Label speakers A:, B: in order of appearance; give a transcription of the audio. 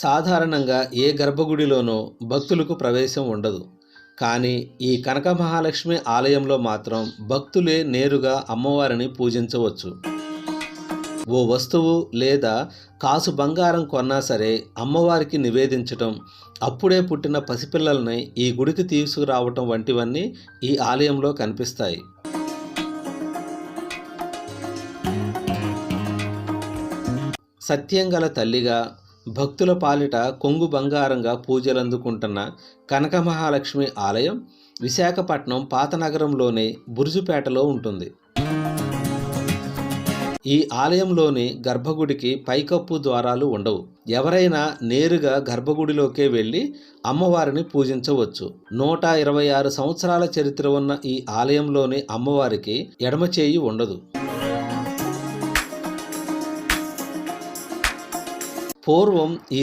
A: సాధారణంగా ఏ గర్భగుడిలోనో భక్తులకు ప్రవేశం ఉండదు. కానీ ఈ కనక మహాలక్ష్మి ఆలయంలో మాత్రం భక్తులే నేరుగా అమ్మవారిని పూజించవచ్చు. ఓ వస్తువు లేదా కాసు బంగారం కొన్నా సరే అమ్మవారికి నివేదించటం, అప్పుడే పుట్టిన పసిపిల్లల్ని ఈ గుడికి తీసుకురావటం వంటివన్నీ ఈ ఆలయంలో కనిపిస్తాయి. సత్యంగల తల్లిగా, భక్తుల పాలిట కొంగు బంగారంగా పూజలందుకుంటున్న కనక మహాలక్ష్మి ఆలయం విశాఖపట్నం పాత నగరంలోని బురుజుపేటలో ఉంటుంది. ఈ ఆలయంలోని గర్భగుడికి పైకప్పు ద్వారాలు ఉండవు. ఎవరైనా నేరుగా గర్భగుడిలోకే వెళ్ళి అమ్మవారిని పూజించవచ్చు. 126 సంవత్సరాల చరిత్ర ఉన్న ఈ ఆలయంలోని అమ్మవారికి ఎడమ చేయి ఉండదు. పూర్వం ఈ